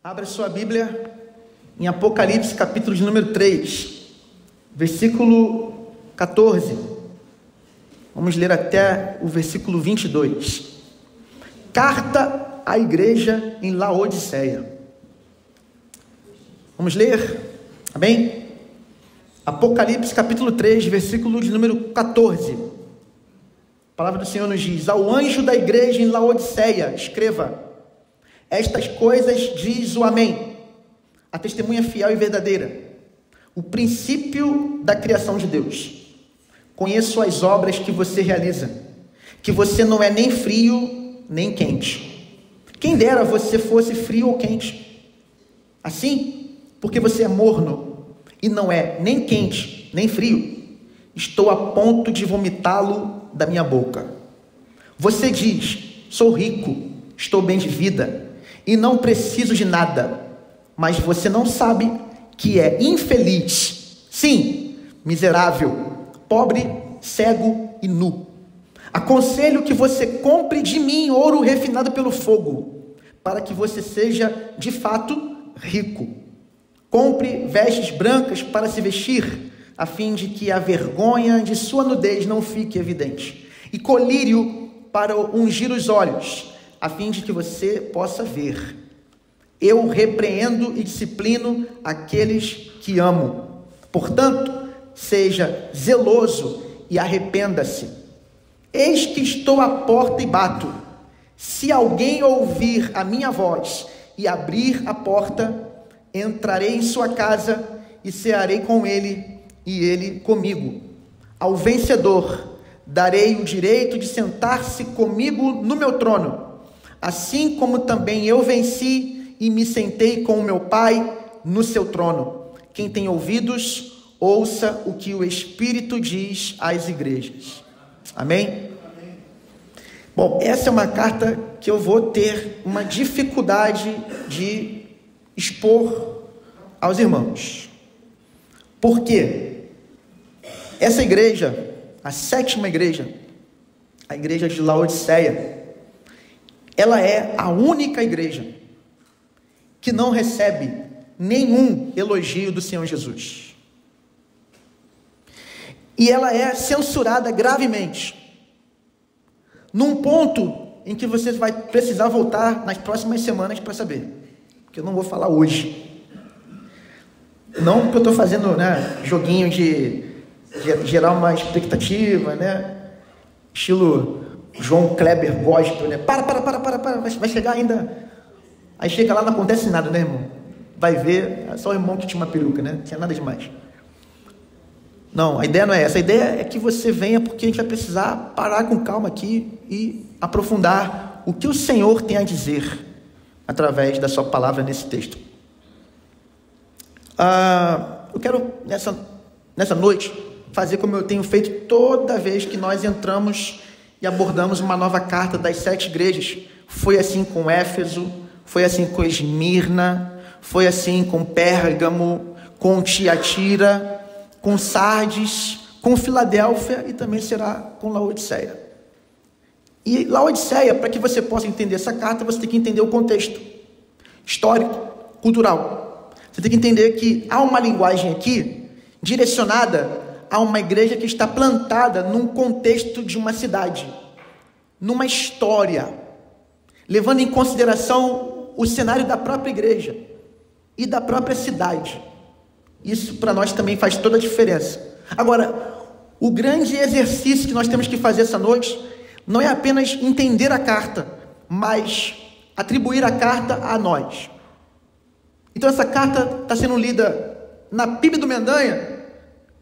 Abra sua Bíblia em Apocalipse, capítulo de número 3, versículo 14. Vamos ler até o versículo 22. Carta à igreja em Laodiceia. Vamos ler? Amém? Apocalipse, capítulo 3, versículo de número 14. A palavra do Senhor nos diz: ao anjo da igreja em Laodiceia, escreva: estas coisas diz o Amém, a testemunha fiel e verdadeira, o princípio da criação de Deus. Conheço as obras que você realiza, que você não é nem frio nem quente. Quem dera você fosse frio ou quente. Assim, porque você é morno e não é nem quente nem frio, estou a ponto de vomitá-lo da minha boca. Você diz: sou rico, estou bem de vida e não preciso de nada, mas você não sabe que é infeliz, sim, miserável, pobre, cego e nu. Aconselho que você compre de mim ouro refinado pelo fogo, para que você seja de fato rico. Compre vestes brancas para se vestir, a fim de que a vergonha de sua nudez não fique evidente, e colírio para ungir os olhos, a fim de que você possa ver. Eu repreendo e disciplino aqueles que amo. Portanto, seja zeloso e arrependa-se. Eis que estou à porta e bato. Se alguém ouvir a minha voz e abrir a porta, entrarei em sua casa e cearei com ele e ele comigo. Ao vencedor darei o direito de sentar-se comigo no meu trono, assim como também eu venci e me sentei com o meu Pai no seu trono. Quem tem ouvidos, ouça o que o Espírito diz às igrejas. Amém? Bom, essa é uma carta que eu vou ter uma dificuldade de expor aos irmãos. Por quê? Essa igreja, a sétima igreja, a igreja de Laodiceia, ela é a única igreja que não recebe nenhum elogio do Senhor Jesus. E ela é censurada gravemente, num ponto em que você vai precisar voltar nas próximas semanas para saber, porque eu não vou falar hoje. Não porque eu estou fazendo, joguinho de gerar uma expectativa, estilo João Kleber Gospel, para, vai chegar ainda. Aí chega lá, não acontece nada, irmão? Vai ver, é só o irmão que tinha uma peruca, não tinha nada demais. Não, a ideia não é essa. A ideia é que você venha, porque a gente vai precisar parar com calma aqui e aprofundar o que o Senhor tem a dizer através da sua palavra nesse texto. Eu quero, nessa noite, fazer como eu tenho feito toda vez que nós entramos e abordamos uma nova carta das 7 igrejas. Foi assim com Éfeso, foi assim com Esmirna, foi assim com Pérgamo, com Tiatira, com Sardes, com Filadélfia e também será com Laodiceia. E Laodiceia, para que você possa entender essa carta, você tem que entender o contexto histórico, cultural. Você tem que entender que há uma linguagem aqui direcionada a uma igreja que está plantada num contexto de uma cidade, numa história, levando em consideração o cenário da própria igreja e da própria cidade. Isso para nós também faz toda a diferença. Agora, o grande exercício que nós temos que fazer essa noite não é apenas entender a carta, mas atribuir a carta a nós. Então essa carta está sendo lida na PIB do Mendanha,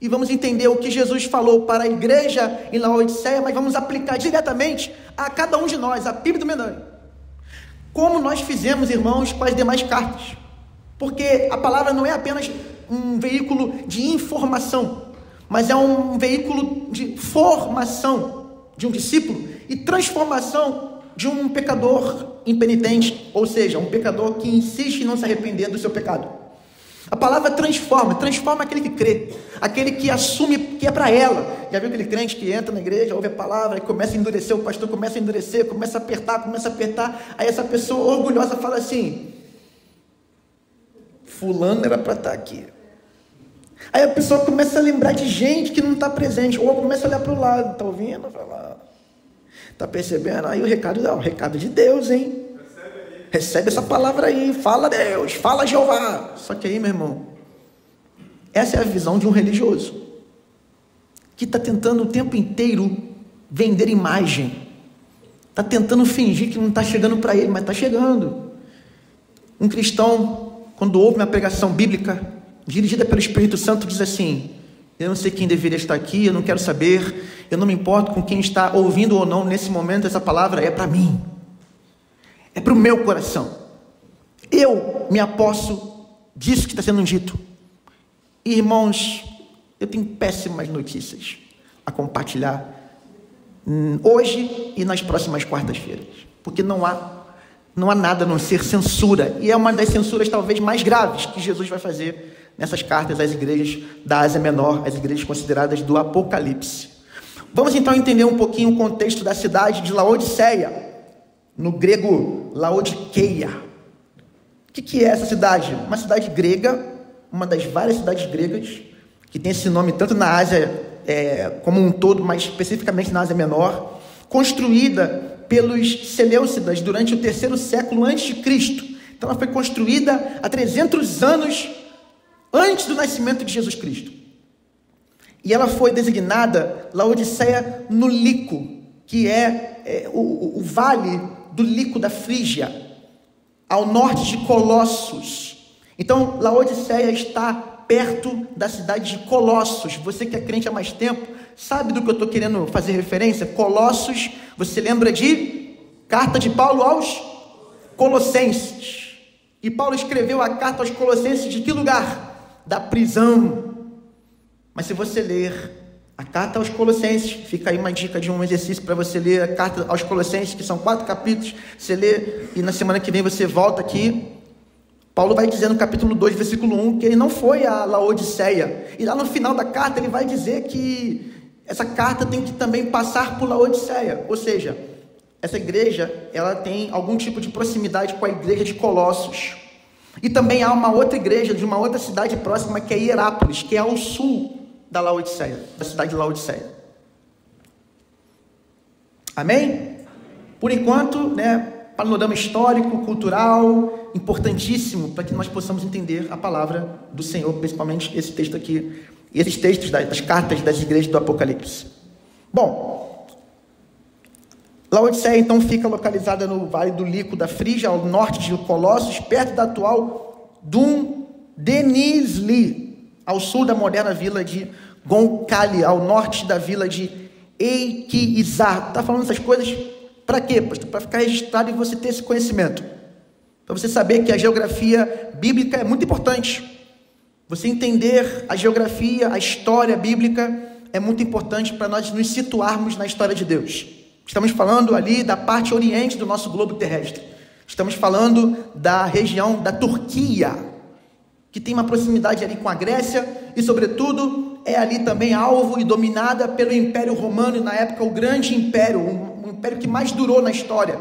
e vamos entender o que Jesus falou para a igreja em Laodiceia, mas vamos aplicar diretamente a cada um de nós, a PIB do Mendanha. Como nós fizemos, irmãos, com as demais cartas. Porque a palavra não é apenas um veículo de informação, mas é um veículo de formação de um discípulo e transformação de um pecador impenitente, ou seja, um pecador que insiste em não se arrepender do seu pecado. A palavra transforma aquele que crê, aquele que assume que é para ela. Já viu aquele crente que entra na igreja, ouve a palavra e começa a endurecer, o pastor começa a endurecer, começa a apertar, aí essa pessoa orgulhosa fala assim: fulano era para estar aqui. Aí a pessoa começa a lembrar de gente que não está presente, ou começa a olhar para o lado, está ouvindo? Está percebendo? Aí o recado de Deus, hein? Recebe essa palavra aí, fala Deus, fala Jeová. Só que aí, meu irmão, essa é a visão de um religioso, que está tentando o tempo inteiro vender imagem, está tentando fingir que não está chegando para ele, mas está chegando. Um cristão, quando ouve uma pregação bíblica, dirigida pelo Espírito Santo, diz assim: eu não sei quem deveria estar aqui, eu não quero saber, eu não me importo com quem está ouvindo ou não nesse momento, essa palavra é para mim, é para o meu coração, eu me aposso disso que está sendo dito. Irmãos, eu tenho péssimas notícias a compartilhar hoje e nas próximas quartas-feiras, porque não há nada a não ser censura, e é uma das censuras talvez mais graves que Jesus vai fazer nessas cartas às igrejas da Ásia Menor, as igrejas consideradas do Apocalipse. Vamos então entender um pouquinho o contexto da cidade de Laodiceia, no grego Laodiceia. O que é essa cidade? Uma cidade grega, uma das várias cidades gregas, que tem esse nome tanto na Ásia como um todo, mas especificamente na Ásia Menor, construída pelos Seleucidas durante o 3º século a.C. Então ela foi construída há 300 anos antes do nascimento de Jesus Cristo. E ela foi designada Laodiceia no Lico, que é o vale do Lico da Frígia, ao norte de Colossos. Então Laodiceia está perto da cidade de Colossos. Você que é crente há mais tempo, sabe do que eu estou querendo fazer referência? Colossos, você lembra de carta de Paulo aos Colossenses. E Paulo escreveu a carta aos Colossenses de que lugar? Da prisão. Mas se você ler a carta aos Colossenses, fica aí uma dica de um exercício para você ler a carta aos Colossenses, que são 4 capítulos, você lê e na semana que vem você volta aqui. Paulo vai dizer no capítulo 2, versículo 1, que ele não foi a Laodiceia. E lá no final da carta ele vai dizer que essa carta tem que também passar por Laodiceia. Ou seja, essa igreja, ela tem algum tipo de proximidade com a igreja de Colossos. E também há uma outra igreja de uma outra cidade próxima, que é Hierápolis, que é ao sul da Laodiceia, da cidade de Laodiceia. Amém? Por enquanto, panorama histórico, cultural, importantíssimo para que nós possamos entender a palavra do Senhor, principalmente esse texto aqui, e esses textos das cartas das igrejas do Apocalipse. Bom, Laodiceia então fica localizada no Vale do Lico da Frígia, ao norte de Colossos, perto da atual Dum Denizli, ao sul da moderna vila de Goncalves, ao norte da vila de Eiquizá. Está falando essas coisas para quê, pastor? Para ficar registrado e você ter esse conhecimento. Para você saber que a geografia bíblica é muito importante. Você entender a geografia, a história bíblica é muito importante para nós nos situarmos na história de Deus. Estamos falando ali da parte oriente do nosso globo terrestre. Estamos falando da região da Turquia, que tem uma proximidade ali com a Grécia e, sobretudo, é ali também alvo e dominada pelo Império Romano, e na época o grande império, um império que mais durou na história.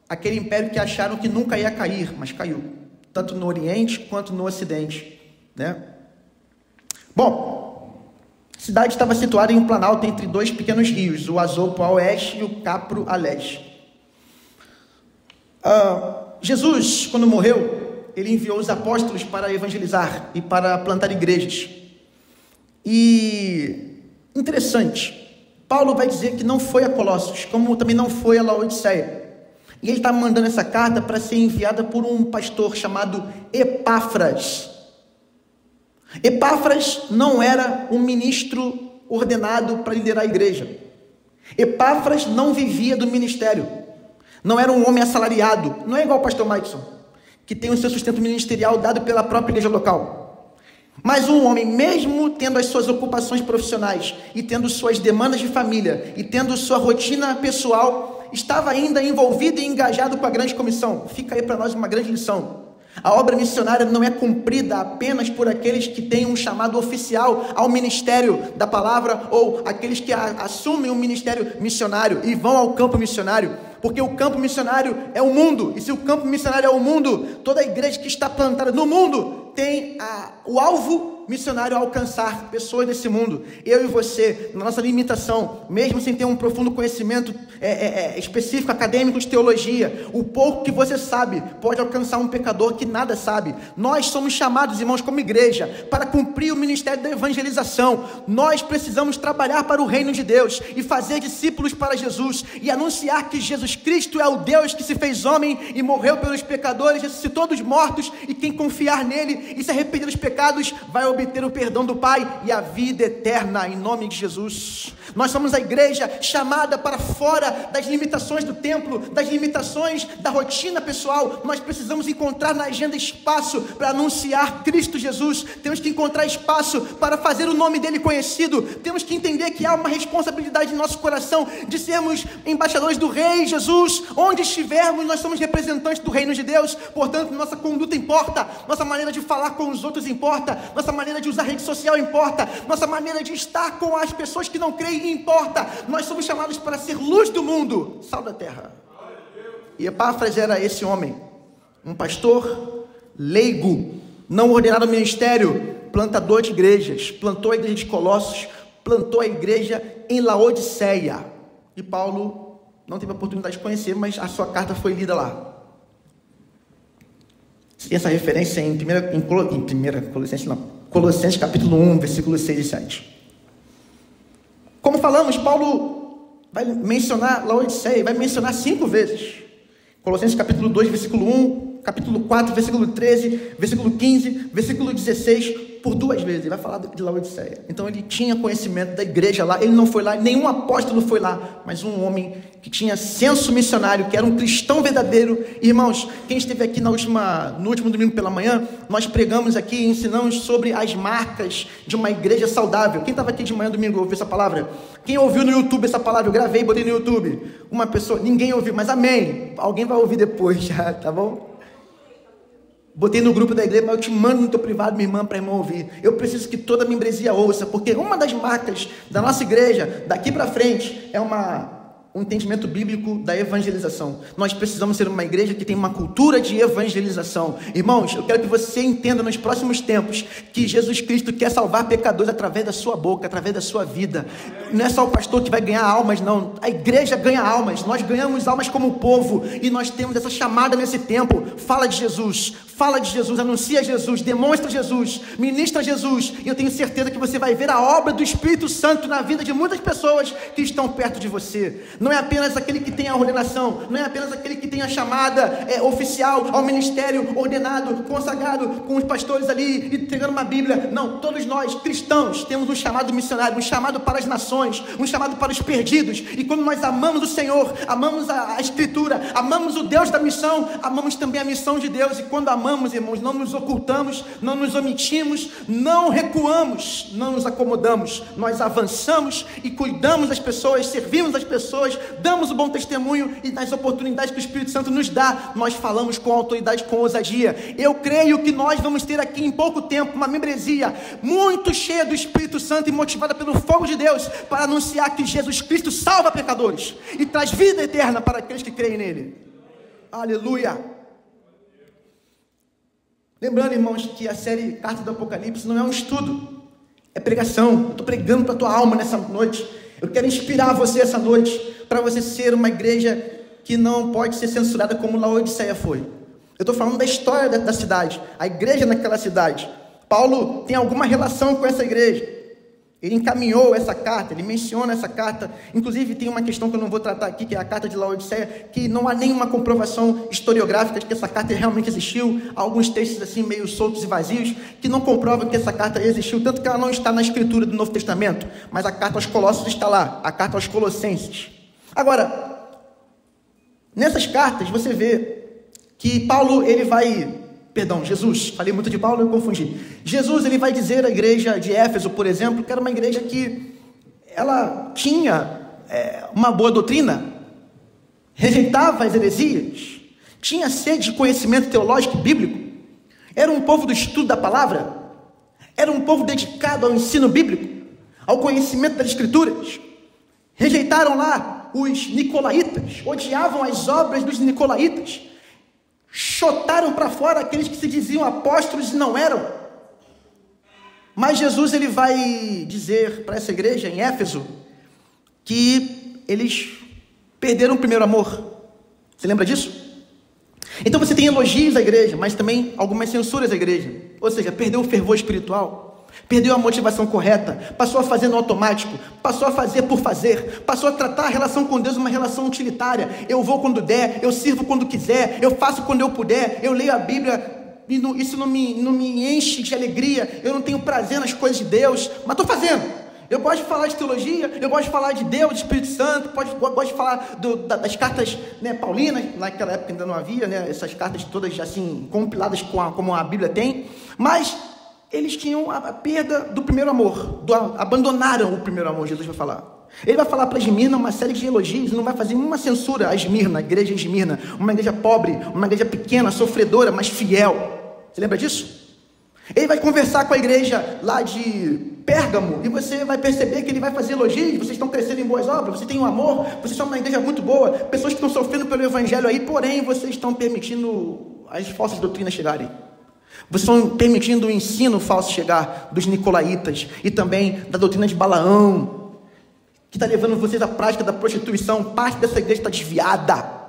Aquele império que acharam que nunca ia cair, mas caiu, tanto no Oriente quanto no Ocidente, Bom, a cidade estava situada em um planalto entre 2 pequenos rios, o Asopo a oeste e o Capro a leste. Jesus, quando morreu, ele enviou os apóstolos para evangelizar e para plantar igrejas. E interessante, Paulo vai dizer que não foi a Colossos, como também não foi a Laodiceia. E ele está mandando essa carta para ser enviada por um pastor chamado Epáfras. Epáfras não era um ministro ordenado para liderar a igreja. Epáfras não vivia do ministério. Não era um homem assalariado. Não é igual o pastor Maikson, que tem o seu sustento ministerial dado pela própria igreja local. Mas um homem, mesmo tendo as suas ocupações profissionais e tendo suas demandas de família e tendo sua rotina pessoal, estava ainda envolvido e engajado com a grande comissão. Fica aí para nós uma grande lição. A obra missionária não é cumprida apenas por aqueles que têm um chamado oficial ao ministério da palavra, ou aqueles que assumem um ministério missionário e vão ao campo missionário, porque o campo missionário é o mundo, e se o campo missionário é o mundo, toda a igreja que está plantada no mundo tem o alvo missionário a alcançar pessoas desse mundo. Eu e você, na nossa limitação, mesmo sem ter um profundo conhecimento específico, acadêmico de teologia, o pouco que você sabe pode alcançar um pecador que nada sabe. Nós somos chamados, irmãos, como igreja, para cumprir o ministério da evangelização. Nós precisamos trabalhar para o reino de Deus e fazer discípulos para Jesus e anunciar que Jesus Cristo é o Deus que se fez homem e morreu pelos pecadores, ressuscitou dos mortos, e quem confiar nele e se arrepender dos pecados vai obter o perdão do Pai e a vida eterna, em nome de Jesus. Nós somos a igreja chamada para fora das limitações do templo, das limitações da rotina pessoal. Nós precisamos encontrar na agenda espaço para anunciar Cristo Jesus. Temos que encontrar espaço para fazer o nome dele conhecido. Temos que entender que há uma responsabilidade em nosso coração de sermos embaixadores do Rei Jesus. Onde estivermos, nós somos representantes do reino de Deus. Portanto, nossa conduta importa, nossa maneira de falar com os outros importa, nossa maneira de usar rede social importa, nossa maneira de estar com as pessoas que não creem importa. Nós somos chamados para ser luz do mundo, sal da terra. E Epáfras era esse homem, um pastor leigo, não ordenado ao ministério, plantador de igrejas, plantou a igreja de Colossos, plantou a igreja em Laodiceia. E Paulo não teve a oportunidade de conhecer, mas a sua carta foi lida lá. Tem essa referência em Colossenses capítulo 1, versículos 6 e 7. Como falamos, Paulo vai mencionar Laodiceia, vai mencionar 5 vezes. Colossenses capítulo 2, versículo 1, capítulo 4, versículo 13, versículo 15, versículo 16, por 2 vezes. Ele vai falar de Laodiceia. Então ele tinha conhecimento da igreja lá, ele não foi lá, nenhum apóstolo foi lá, mas um homem que tinha senso missionário, que era um cristão verdadeiro. Irmãos, quem esteve aqui no último domingo pela manhã, nós pregamos aqui e ensinamos sobre as marcas de uma igreja saudável. Quem estava aqui de manhã, domingo, ouviu essa palavra? Quem ouviu no YouTube essa palavra? Eu gravei, botei no YouTube. Uma pessoa, ninguém ouviu, mas amém. Alguém vai ouvir depois já, tá bom? Botei no grupo da igreja, mas eu te mando no teu privado, minha irmã, para a irmã ouvir. Eu preciso que toda a membresia ouça, porque uma das marcas da nossa igreja, daqui para frente, é um entendimento bíblico da evangelização. Nós precisamos ser uma igreja que tem uma cultura de evangelização. Irmãos, eu quero que você entenda nos próximos tempos que Jesus Cristo quer salvar pecadores através da sua boca, através da sua vida. Não é só o pastor que vai ganhar almas, não. A igreja ganha almas. Nós ganhamos almas como povo e nós temos essa chamada nesse tempo. Fala de Jesus, anuncia Jesus, demonstra Jesus, ministra Jesus, e eu tenho certeza que você vai ver a obra do Espírito Santo na vida de muitas pessoas que estão perto de você. Não é apenas aquele que tem a ordenação, não é apenas aquele que tem a chamada oficial ao ministério ordenado, consagrado, com os pastores ali entregando uma Bíblia. Não, todos nós cristãos temos um chamado missionário, um chamado para as nações, um chamado para os perdidos. E quando nós amamos o Senhor, amamos a Escritura, amamos o Deus da missão, amamos também a missão de Deus. E quando amamos, irmãos, não nos ocultamos, não nos omitimos, não recuamos, não nos acomodamos. Nós avançamos e cuidamos das pessoas, servimos as pessoas, damos o bom testemunho, e nas oportunidades que o Espírito Santo nos dá, nós falamos com autoridade, com ousadia. Eu creio que nós vamos ter aqui em pouco tempo uma membresia muito cheia do Espírito Santo e motivada pelo fogo de Deus para anunciar que Jesus Cristo salva pecadores e traz vida eterna para aqueles que creem nele. Aleluia! Lembrando, irmãos, que a série Carta do Apocalipse não é um estudo, é pregação. Eu estou pregando para a tua alma nessa noite. Eu quero inspirar você essa noite para você ser uma igreja que não pode ser censurada como Laodiceia foi. Eu estou falando da história da cidade, a igreja naquela cidade. Paulo tem alguma relação com essa igreja. Ele encaminhou essa carta, ele menciona essa carta. Inclusive tem uma questão que eu não vou tratar aqui, que é a carta de Laodiceia, que não há nenhuma comprovação historiográfica de que essa carta realmente existiu. Há alguns textos assim meio soltos e vazios, que não comprovam que essa carta existiu, tanto que ela não está na escritura do Novo Testamento, mas a carta aos Colossos está lá, a carta aos Colossenses. Agora, nessas cartas você vê que Paulo, Jesus, falei muito de Paulo, eu confundi. Jesus, ele vai dizer à igreja de Éfeso, por exemplo, que era uma igreja que ela tinha uma boa doutrina, rejeitava as heresias, tinha sede de conhecimento teológico e bíblico, era um povo do estudo da palavra, era um povo dedicado ao ensino bíblico, ao conhecimento das escrituras. Rejeitaram lá os nicolaítas, odiavam as obras dos nicolaítas, chotaram para fora aqueles que se diziam apóstolos e não eram. Mas Jesus, ele vai dizer para essa igreja em Éfeso que eles perderam o primeiro amor. Você lembra disso? Então você tem elogios à igreja, mas também algumas censuras à igreja. Ou seja, perdeu o fervor espiritual, perdeu a motivação correta, passou a fazer no automático, passou a fazer por fazer, passou a tratar a relação com Deus uma relação utilitária. Eu vou quando der, eu sirvo quando quiser, eu faço quando eu puder, eu leio a Bíblia, e isso não me enche de alegria, eu não tenho prazer nas coisas de Deus, mas estou fazendo. Eu gosto de falar de teologia, eu gosto de falar de Deus, de Espírito Santo, gosto de falar das cartas, né, paulinas. Naquela época ainda não havia, né, essas cartas todas assim compiladas como a Bíblia tem, mas eles tinham a perda do primeiro amor, abandonaram o primeiro amor. Jesus vai falar. Ele vai falar para Esmirna uma série de elogios, não vai fazer uma censura a Esmirna, a igreja de Esmirna, uma igreja pobre, uma igreja pequena, sofredora, mas fiel. Você lembra disso? Ele vai conversar com a igreja lá de Pérgamo, e você vai perceber que ele vai fazer elogios. Vocês estão crescendo em boas obras, vocês têm um amor, vocês são uma igreja muito boa, pessoas que estão sofrendo pelo evangelho aí, porém vocês estão permitindo as falsas doutrinas chegarem. Vocês estão permitindo o ensino falso chegar dos nicolaítas e também da doutrina de Balaão, que está levando vocês à prática da prostituição. Parte dessa igreja está desviada.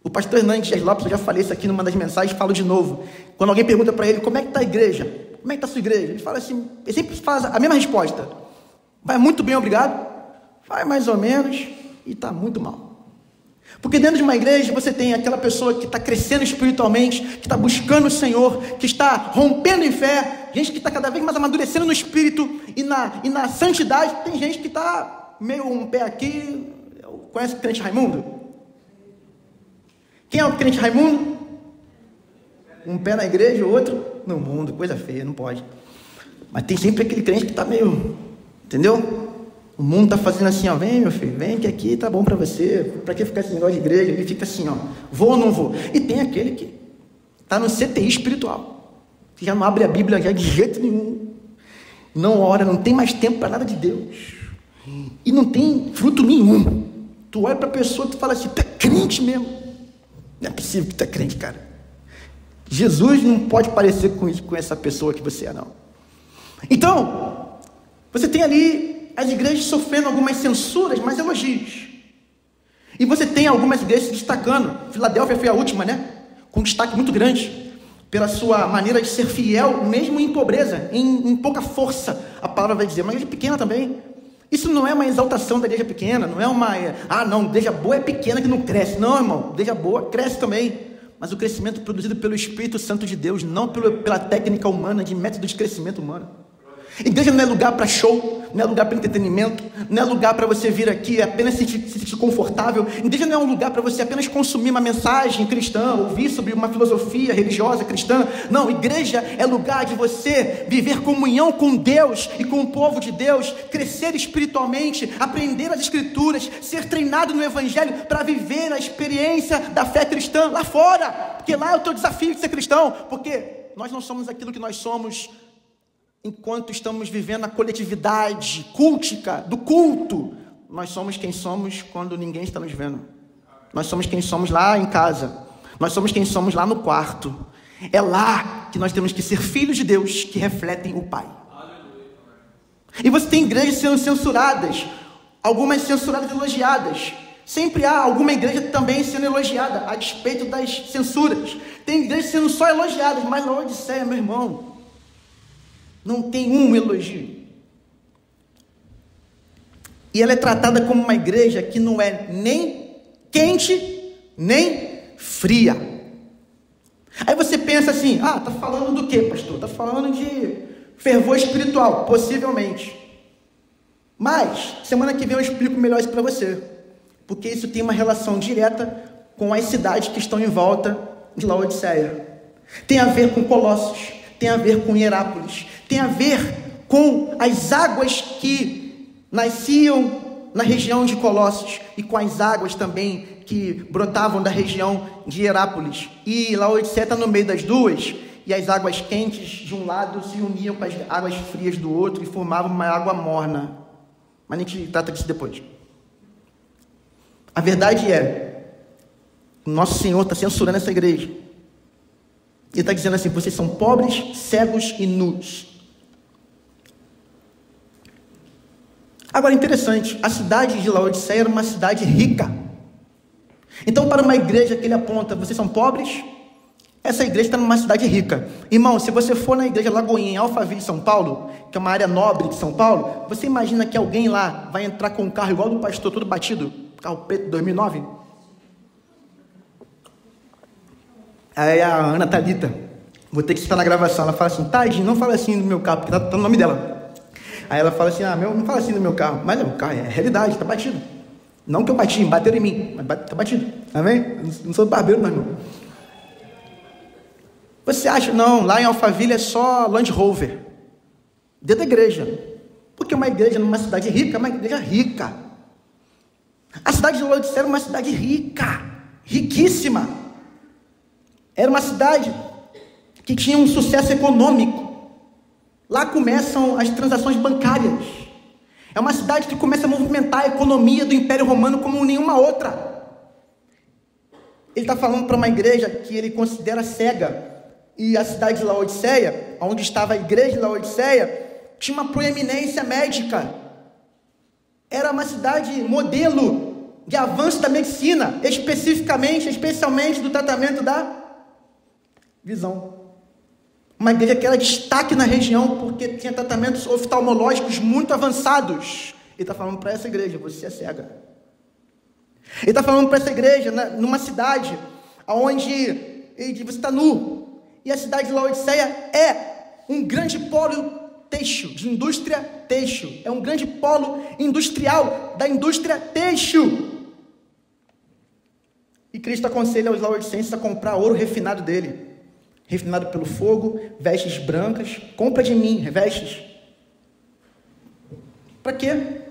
O pastor Hernandes Dias Lopes, eu já falei isso aqui numa das mensagens, falo de novo. Quando alguém pergunta para ele, como é que está a igreja? Como é que está a sua igreja? Ele fala assim, ele sempre faz a mesma resposta. Vai muito bem, obrigado. Vai mais ou menos e está muito mal. Porque dentro de uma igreja você tem aquela pessoa que está crescendo espiritualmente, que está buscando o Senhor, que está rompendo em fé, gente que está cada vez mais amadurecendo no espírito e na santidade. Tem gente que está meio um pé aqui. Conhece o crente Raimundo? Quem é o crente Raimundo? Um pé na igreja, o outro no mundo, coisa feia, não pode. Mas tem sempre aquele crente que está meio, entendeu? O mundo está fazendo assim, ó, vem meu filho, vem que aqui tá bom para você, para que ficar esse negócio de igreja? Ele fica assim, ó, vou ou não vou? E tem aquele que está no CTI espiritual, que já não abre a Bíblia já de jeito nenhum, não ora, não tem mais tempo para nada de Deus, e não tem fruto nenhum. Tu olha para a pessoa e tu fala assim, tu é crente mesmo. Não é possível que tu é crente, cara. Jesus não pode parecer com essa pessoa que você é, não. Então, você tem ali as igrejas sofrendo algumas censuras, mas elogios. E você tem algumas igrejas se destacando. Filadélfia foi a última, né? Com um destaque muito grande, pela sua maneira de ser fiel, mesmo em pobreza, em pouca força, a palavra vai dizer. Uma igreja pequena também. Isso não é uma exaltação da igreja pequena, não é uma... não, igreja boa é pequena que não cresce. Não, irmão, igreja boa cresce também. Mas o crescimento produzido pelo Espírito Santo de Deus, não pela técnica humana, de método de crescimento humano. Igreja não é lugar para show, não é lugar para entretenimento, não é lugar para você vir aqui apenas se sentir confortável. Igreja não é um lugar para você apenas consumir uma mensagem cristã, ouvir sobre uma filosofia religiosa cristã. Não, igreja é lugar de você viver comunhão com Deus e com o povo de Deus, crescer espiritualmente, aprender as escrituras, ser treinado no evangelho para viver a experiência da fé cristã lá fora, porque lá é o teu desafio de ser cristão, porque nós não somos aquilo que nós somos enquanto estamos vivendo a coletividade cultica do culto. Nós somos quem somos quando ninguém está nos vendo. Nós somos quem somos lá em casa. Nós somos quem somos lá no quarto. É lá que nós temos que ser filhos de Deus que refletem o Pai. E você tem igrejas sendo censuradas, algumas censuradas e elogiadas. Sempre há alguma igreja também sendo elogiada a despeito das censuras. Tem igrejas sendo só elogiadas, mas na Odisseia, meu irmão, não tem um elogio. E ela é tratada como uma igreja que não é nem quente, nem fria. Aí você pensa assim, tá falando do quê, pastor? Está falando de fervor espiritual, possivelmente. Mas, semana que vem eu explico melhor isso para você. Porque isso tem uma relação direta com as cidades que estão em volta de Laodiceia. Tem a ver com Colossos, tem a ver com Hierápolis, tem a ver com as águas que nasciam na região de Colossos e com as águas também que brotavam da região de Hierápolis. E Laodiceia está no meio das duas, e as águas quentes de um lado se uniam com as águas frias do outro e formavam uma água morna. Mas a gente trata disso depois. A verdade é, O nosso Senhor está censurando essa igreja. Ele está dizendo assim: vocês são pobres, cegos e nus. Agora, interessante, a cidade de Laodiceia era uma cidade rica. Então, para uma igreja que ele aponta, vocês são pobres, essa igreja está numa cidade rica. Irmão, se você for na igreja Lagoinha, em Alphaville, São Paulo, que é uma área nobre de São Paulo, você imagina que alguém lá vai entrar com um carro igual do pastor, todo batido, carro preto 2009? Aí a Ana Thalita, vou ter que citar na gravação, ela fala assim: tadinho, não fala assim do meu carro, porque tá no nome dela. Aí ela fala assim: não fala assim do meu carro. Mas o carro é realidade, tá batido. Não que eu bati, bateram em mim, mas tá batido. Amém? Eu não sou barbeiro, meu irmão. Você acha? Não, lá em Alphaville é só Land Rover. Dentro da igreja. Porque uma igreja numa cidade rica é uma igreja rica. A cidade de Laodiceia era uma cidade rica, riquíssima. Era uma cidade que tinha um sucesso econômico. Lá começam as transações bancárias. É uma cidade que começa a movimentar a economia do Império Romano como nenhuma outra. Ele está falando para uma igreja que ele considera cega. E a cidade de Laodiceia, onde estava a igreja de Laodiceia, tinha uma proeminência médica. Era uma cidade modelo de avanço da medicina, especialmente do tratamento da visão. Uma igreja que era destaque na região, porque tinha tratamentos oftalmológicos muito avançados. Ele está falando para essa igreja: você é cega. Ele está falando para essa igreja, numa cidade onde você está nu. E a cidade de Laodiceia é um grande polo têxtil, de indústria têxtil. É um grande polo industrial, da indústria têxtil. E Cristo aconselha aos laodicenses a comprar ouro refinado dele. Refinado pelo fogo, vestes brancas. Compra de mim, vestes. Para quê?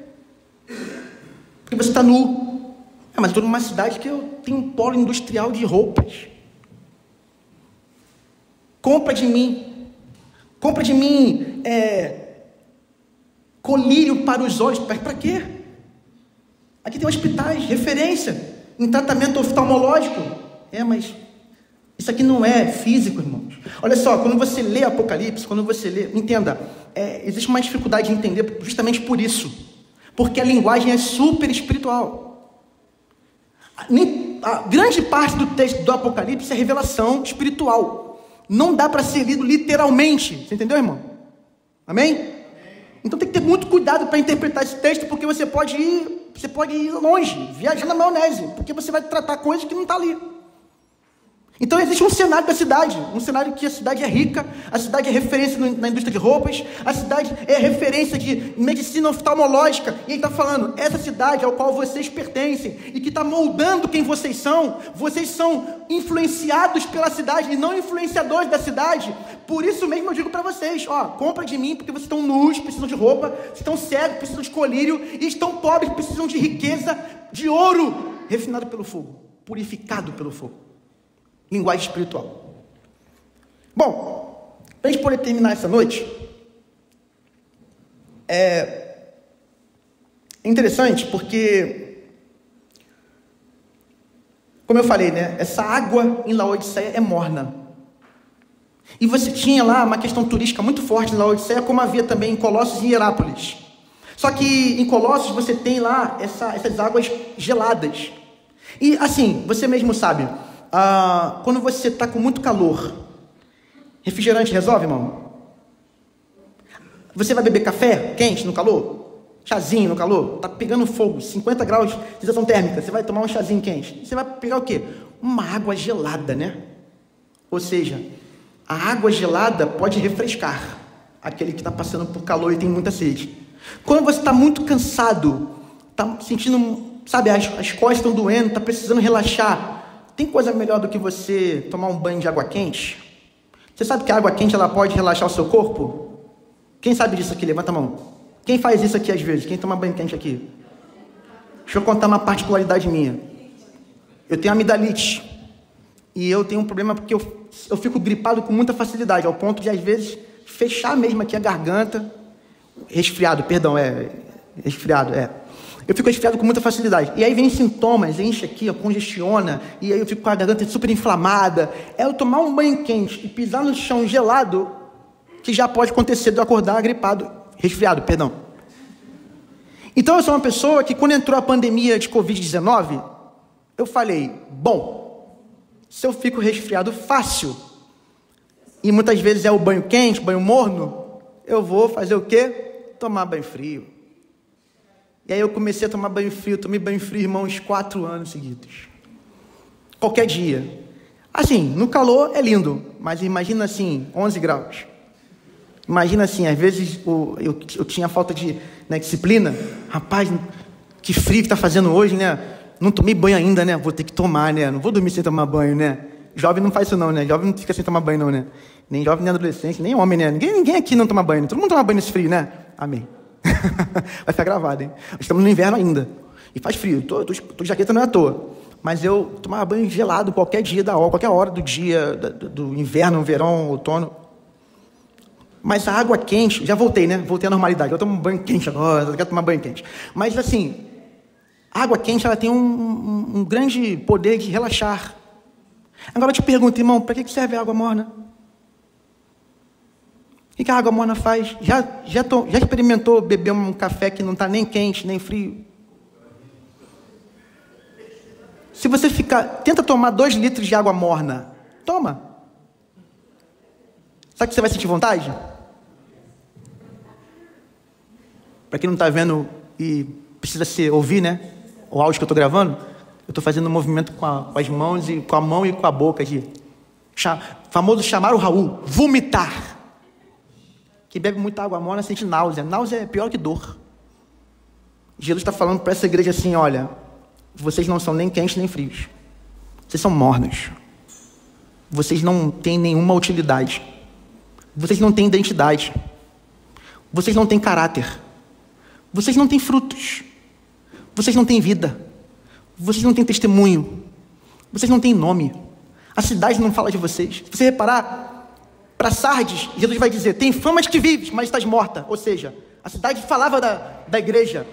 Porque você está nu. Mas eu estou numa cidade que eu tenho um polo industrial de roupas. Compra de mim. Compra de mim colírio para os olhos. Para quê? Aqui tem hospitais, referência em tratamento oftalmológico. Mas isso aqui não é físico, irmãos. Olha só, quando você lê Apocalipse, entenda, existe uma dificuldade de entender justamente por isso. Porque a linguagem é super espiritual. A grande parte do texto do Apocalipse é revelação espiritual. Não dá para ser lido literalmente. Você entendeu, irmão? Amém? Então tem que ter muito cuidado para interpretar esse texto, porque você pode ir longe, viajar na maionese, porque você vai tratar coisas que não está ali. Então existe um cenário da cidade, um cenário que a cidade é rica, a cidade é referência na indústria de roupas, a cidade é referência de medicina oftalmológica, e ele está falando: essa cidade ao qual vocês pertencem, e que está moldando quem vocês são influenciados pela cidade, e não influenciadores da cidade. Por isso mesmo eu digo para vocês: compra de mim, porque vocês estão nus, precisam de roupa, estão cegos, precisam de colírio, e estão pobres, precisam de riqueza, de ouro, refinado pelo fogo, purificado pelo fogo. Linguagem espiritual. Bom, para a gente poder terminar essa noite, é interessante porque, como eu falei, essa água em Laodiceia é morna. E você tinha lá uma questão turística muito forte em Laodiceia, como havia também em Colossos e Hierápolis. Só que em Colossos você tem lá essas águas geladas. E assim, você mesmo sabe, quando você está com muito calor, refrigerante resolve, irmão? Você vai beber café quente no calor? Chazinho no calor? Está pegando fogo, 50 graus de sensação térmica. Você vai tomar um chazinho quente. Você vai pegar o quê? Uma água gelada, Ou seja, a água gelada pode refrescar aquele que está passando por calor e tem muita sede. Quando você está muito cansado, está sentindo, as costas estão doendo, está precisando relaxar, tem coisa melhor do que você tomar um banho de água quente? Você sabe que a água quente ela pode relaxar o seu corpo? Quem sabe disso aqui? Levanta a mão. Quem faz isso aqui às vezes? Quem toma banho quente aqui? Deixa eu contar uma particularidade minha. Eu tenho amidalite. E eu tenho um problema porque eu fico gripado com muita facilidade, ao ponto de às vezes fechar mesmo aqui a garganta. Resfriado. eu fico resfriado com muita facilidade. E aí vem sintomas, enche aqui, ó, congestiona, e aí eu fico com a garganta super inflamada. É eu tomar um banho quente e pisar no chão gelado, que já pode acontecer de eu acordar gripado, resfriado, perdão. Então eu sou uma pessoa que quando entrou a pandemia de Covid-19, eu falei, bom, se eu fico resfriado fácil, e muitas vezes é o banho quente, banho morno, eu vou fazer o quê? Tomar banho frio. E aí eu comecei a tomar banho frio, tomei banho frio, irmãos, 4 anos seguidos. Qualquer dia. Assim, no calor é lindo, mas imagina assim, 11 graus. Imagina assim, às vezes eu tinha falta de disciplina. Rapaz, que frio que está fazendo hoje, né? Não tomei banho ainda, né? Vou ter que tomar, né? Não vou dormir sem tomar banho, né? Jovem não faz isso não, né? Jovem não fica sem tomar banho não, né? Nem jovem, nem adolescente, nem homem, né? Ninguém aqui não toma banho. Todo mundo toma banho nesse frio, né? Amém. Vai ficar gravado, hein? Estamos no inverno ainda. E faz frio. Tô de jaqueta não é à toa. Mas eu tomava banho gelado qualquer dia da hora, qualquer hora do dia, do inverno, verão, outono. Mas a água quente, já voltei, né? Voltei à normalidade. Eu tomo banho quente agora, eu quero tomar banho quente. Mas assim, a água quente, ela tem um grande poder de relaxar. Agora eu te pergunto, irmão, para que serve a água morna? O que a água morna faz? Já experimentou beber um café que não está nem quente, nem frio? Se você tenta tomar 2 litros de água morna, toma. Sabe que você vai sentir vontade? Para quem não está vendo e precisa ouvir, né? O áudio que eu estou gravando, eu estou fazendo um movimento com as mãos, e com a mão e com a boca de famoso chamar o Raul, vomitar. Quem bebe muita água morna sente náusea. Náusea é pior que dor. Jesus está falando para essa igreja assim, olha, vocês não são nem quentes nem frios. Vocês são mornos. Vocês não têm nenhuma utilidade. Vocês não têm identidade. Vocês não têm caráter. Vocês não têm frutos. Vocês não têm vida. Vocês não têm testemunho. Vocês não têm nome. A cidade não fala de vocês. Se você reparar, para Sardes, Jesus vai dizer, tem fama de que vives, mas estás morta. Ou seja, a cidade falava da igreja.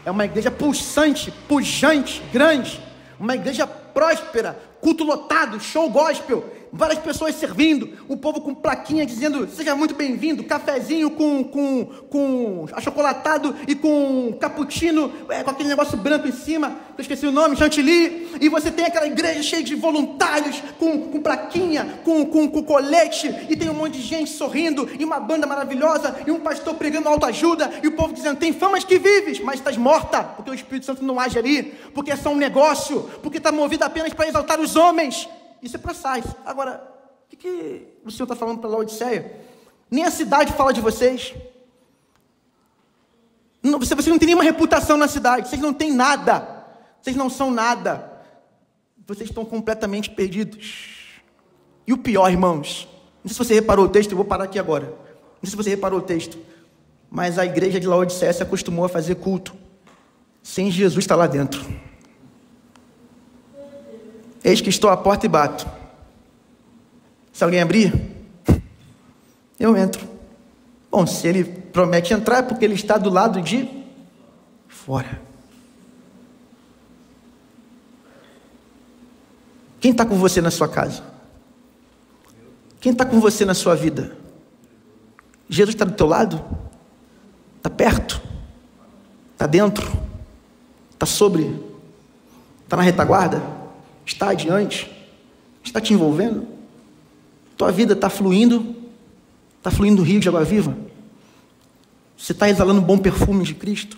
É uma igreja pulsante, pujante, grande. Uma igreja próspera, culto lotado, show gospel, várias pessoas servindo, o povo com plaquinha dizendo, seja muito bem-vindo, cafezinho com achocolatado e com cappuccino, com aquele negócio branco em cima, eu esqueci o nome, chantilly, e você tem aquela igreja cheia de voluntários, com plaquinha, com colete, e tem um monte de gente sorrindo, e uma banda maravilhosa, e um pastor pregando autoajuda, e o povo dizendo, tem fama de que vives, mas estás morta, porque o Espírito Santo não age ali, porque é só um negócio, porque está movido apenas para exaltar os homens. Isso é para Sardes. Agora, o que o Senhor está falando para Laodiceia? Nem a cidade fala de vocês. Vocês não têm nenhuma reputação na cidade. Vocês não têm nada. Vocês não são nada. Vocês estão completamente perdidos. E o pior, irmãos, não sei se você reparou o texto, eu vou parar aqui agora. Não sei se você reparou o texto, mas a igreja de Laodiceia se acostumou a fazer culto sem Jesus estar lá dentro. Eis que estou à porta e bato. Se alguém abrir, eu entro. Bom, se ele promete entrar, é porque ele está do lado de fora. Quem está com você na sua casa? Quem está com você na sua vida? Jesus está do teu lado? Está perto? Está dentro? Está sobre? Está na retaguarda? Está adiante? Está te envolvendo? Tua vida está fluindo? Está fluindo rio de água viva? Você está exalando um bom perfume de Cristo?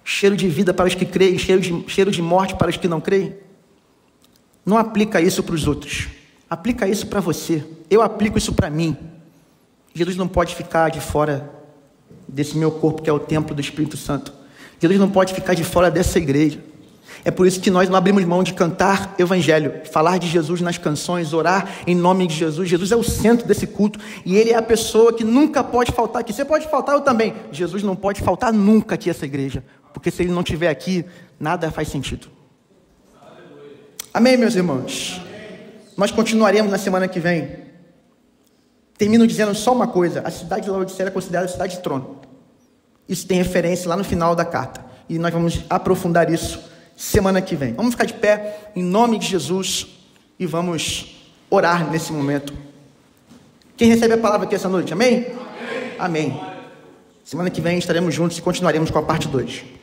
Cheiro de vida para os que creem, cheiro de morte para os que não creem? Não aplica isso para os outros. Aplica isso para você. Eu aplico isso para mim. Jesus não pode ficar de fora desse meu corpo, que é o templo do Espírito Santo. Jesus não pode ficar de fora dessa igreja. É por isso que nós não abrimos mão de cantar evangelho, falar de Jesus nas canções, orar em nome de Jesus. Jesus é o centro desse culto e Ele é a pessoa que nunca pode faltar aqui. Você pode faltar, eu também. Jesus não pode faltar nunca aqui essa igreja, porque se Ele não estiver aqui, nada faz sentido. Amém, meus irmãos? Nós continuaremos na semana que vem. Termino dizendo só uma coisa: a cidade de Laodiceia é considerada a cidade de trono. Isso tem referência lá no final da carta. e nós vamos aprofundar isso semana que vem. Vamos ficar de pé em nome de Jesus e vamos orar nesse momento. Quem recebe a palavra aqui essa noite, amém? Amém. Semana que vem estaremos juntos e continuaremos com a parte 2.